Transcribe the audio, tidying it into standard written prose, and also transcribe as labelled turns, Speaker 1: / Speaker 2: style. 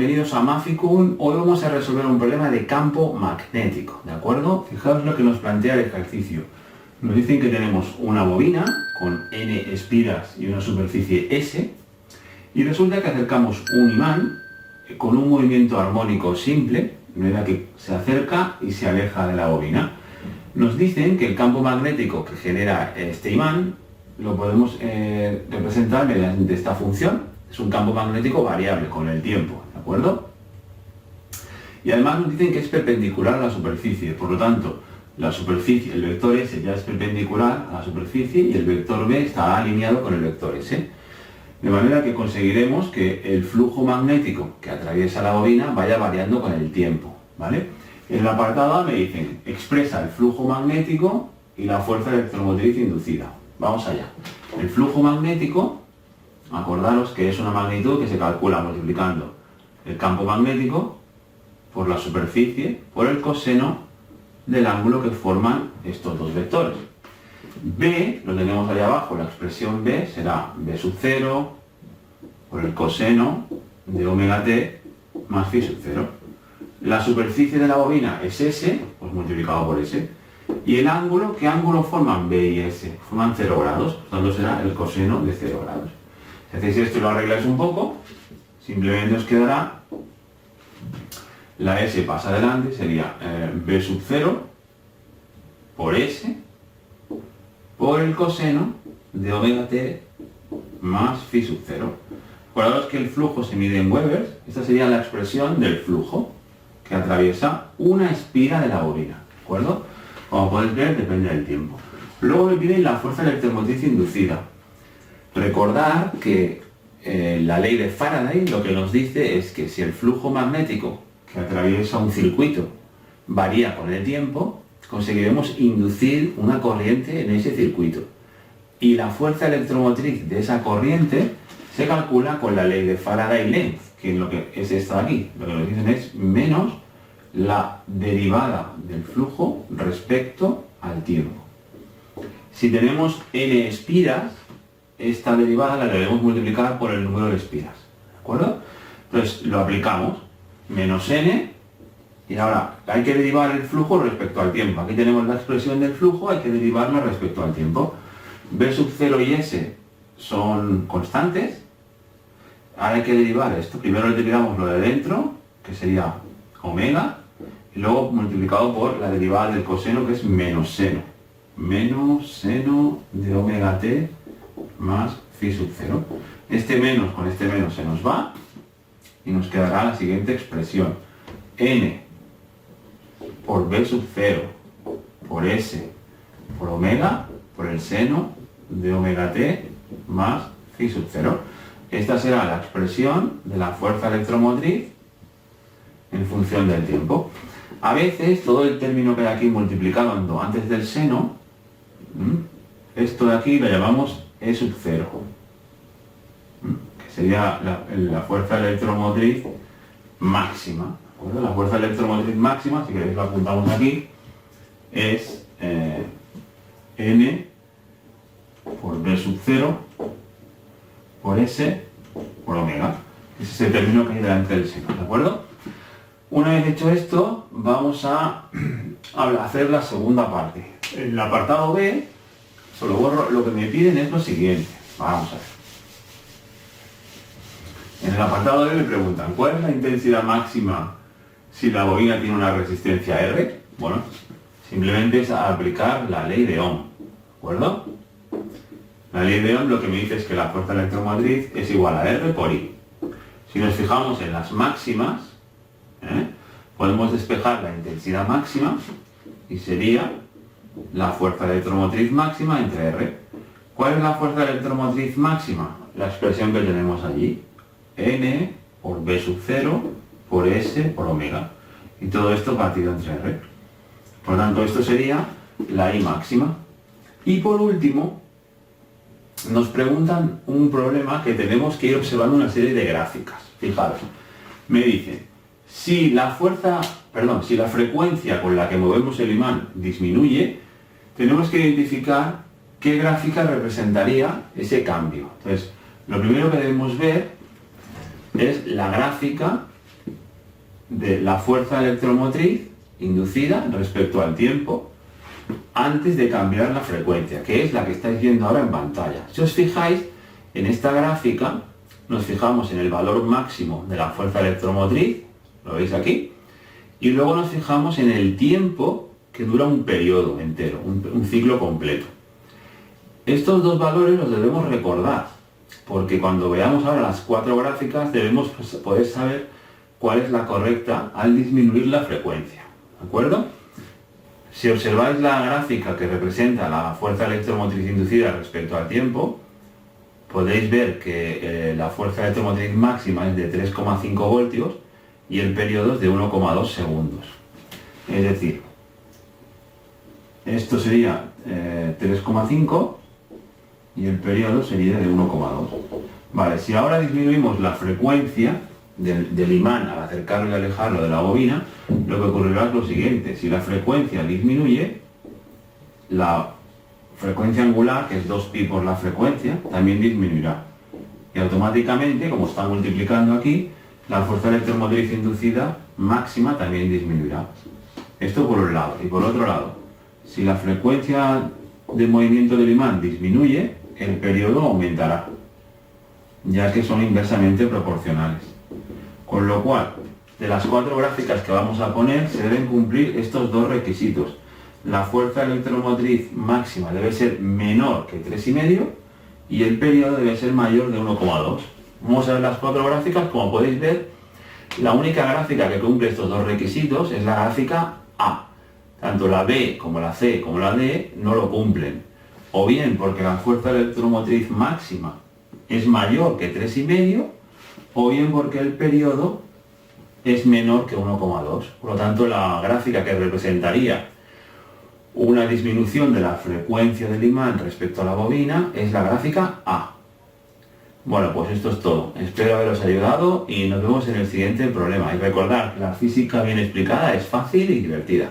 Speaker 1: bienvenidos a Maficum. Hoy vamos a resolver un problema de campo magnético, ¿de acuerdo? Fijaos lo que nos plantea el ejercicio. Nos dicen que tenemos una bobina con N espiras y una superficie S, y resulta que acercamos un imán con un movimiento armónico simple, de manera que se acerca y se aleja de la bobina. Nos dicen que el campo magnético que genera este imán lo podemos representar mediante esta función. Es un campo magnético variable con el tiempo, ¿de acuerdo? Y además nos dicen que es perpendicular a la superficie, por lo tanto, la superficie, el vector S ya es perpendicular a la superficie y el vector B está alineado con el vector S. De manera que conseguiremos que el flujo magnético que atraviesa la bobina vaya variando con el tiempo, ¿vale? En el apartado A me dicen, expresa el flujo magnético y la fuerza electromotriz inducida. Vamos allá. El flujo magnético, acordaros que es una magnitud que se calcula multiplicando el campo magnético por la superficie por el coseno del ángulo que forman estos dos vectores. B, lo tenemos ahí abajo, la expresión B será B sub 0 por el coseno de omega t más phi sub 0. La superficie de la bobina es S, pues multiplicado por S. Y el ángulo, ¿qué ángulo forman B y S? Forman 0 grados, por tanto será el coseno de 0 grados. Si hacéis esto y lo arregláis un poco, simplemente os quedará la S pasa adelante, sería B sub 0 por S por el coseno de omega t más phi sub 0. Acordaos que el flujo se mide en Webers, esta sería la expresión del flujo que atraviesa una espira de la bobina, ¿de acuerdo? Como podéis ver, depende del tiempo. Luego me piden la fuerza electromotriz inducida. Recordar que la ley de Faraday lo que nos dice es que si el flujo magnético que atraviesa un circuito varía con el tiempo, conseguiremos inducir una corriente en ese circuito. Y la fuerza electromotriz de esa corriente se calcula con la ley de Faraday-Lenz, que lo que es esta de aquí. Lo que nos dicen es menos la derivada del flujo respecto al tiempo. Si tenemos n espiras, esta derivada la debemos multiplicar por el número de espiras, ¿de acuerdo? Entonces lo aplicamos, menos n, y ahora hay que derivar el flujo respecto al tiempo. Aquí tenemos la expresión del flujo, hay que derivarla respecto al tiempo. B sub 0 y S son constantes. Ahora hay que derivar esto. Primero derivamos lo de dentro, que sería omega, y luego multiplicado por la derivada del coseno, que es menos seno. Menos seno de omega t más phi sub 0. Este menos con este menos se nos va y nos quedará la siguiente expresión. N por B sub 0 por S por omega por el seno de omega t más phi sub 0. Esta será la expresión de la fuerza electromotriz en función del tiempo. A veces todo el término que hay aquí multiplicado antes del seno, esto de aquí lo llamamos E sub 0, que sería la fuerza electromotriz máxima, ¿de acuerdo? La fuerza electromotriz máxima, si queréis lo apuntamos aquí, es N por B sub 0 por S por omega. Ese es el término que hay delante del seno, ¿de acuerdo? Una vez hecho esto, vamos a hacer la segunda parte. En el apartado B, solo borro, lo que me piden es lo siguiente. Vamos a ver. En el apartado B me preguntan, ¿cuál es la intensidad máxima si la bobina tiene una resistencia R? Bueno, simplemente es aplicar la ley de Ohm, ¿de acuerdo? La ley de Ohm lo que me dice es que la fuerza electromotriz es igual a R por I. Si nos fijamos en las máximas, podemos despejar la intensidad máxima y sería la fuerza electromotriz máxima entre R. ¿Cuál es la fuerza electromotriz máxima? La expresión que tenemos allí. N por B sub 0 por S por omega. Y todo esto partido entre R. Por lo tanto, esto sería la I máxima. Y por último, nos preguntan un problema que tenemos que ir observando una serie de gráficas. Fijaros, me dicen, si la frecuencia con la que movemos el imán disminuye, tenemos que identificar qué gráfica representaría ese cambio. Entonces, lo primero que debemos ver es la gráfica de la fuerza electromotriz inducida respecto al tiempo antes de cambiar la frecuencia, que es la que estáis viendo ahora en pantalla. Si os fijáis, en esta gráfica nos fijamos en el valor máximo de la fuerza electromotriz, lo veis aquí, y luego nos fijamos en el tiempo que dura un periodo entero, un ciclo completo. Estos dos valores los debemos recordar, porque cuando veamos ahora las 4 gráficas debemos poder saber cuál es la correcta al disminuir la frecuencia, ¿de acuerdo? Si observáis la gráfica que representa la fuerza electromotriz inducida respecto al tiempo, podéis ver que la fuerza electromotriz máxima es de 3,5 voltios y el periodo es de 1,2 segundos. Es decir, esto sería 3,5 y el periodo sería de 1,2. Vale, si ahora disminuimos la frecuencia del imán al acercarlo y alejarlo de la bobina, lo que ocurrirá es lo siguiente: si la frecuencia disminuye, la frecuencia angular, que es 2pi por la frecuencia, también disminuirá. Y automáticamente, como está multiplicando aquí, la fuerza electromotriz inducida máxima también disminuirá. Esto por un lado. Y por otro lado, si la frecuencia de movimiento del imán disminuye, el periodo aumentará, ya que son inversamente proporcionales. Con lo cual, de las 4 gráficas que vamos a poner, se deben cumplir estos dos requisitos. La fuerza electromotriz máxima debe ser menor que 3,5 y el periodo debe ser mayor de 1,2. Vamos a ver las 4 gráficas. Como podéis ver, la única gráfica que cumple estos dos requisitos es la gráfica A. Tanto la B como la C como la D no lo cumplen. O bien porque la fuerza electromotriz máxima es mayor que 3,5, o bien porque el periodo es menor que 1,2. Por lo tanto, la gráfica que representaría una disminución de la frecuencia del imán respecto a la bobina es la gráfica A. Bueno, pues esto es todo. Espero haberos ayudado y nos vemos en el siguiente problema. Y recordad que la física bien explicada es fácil y divertida.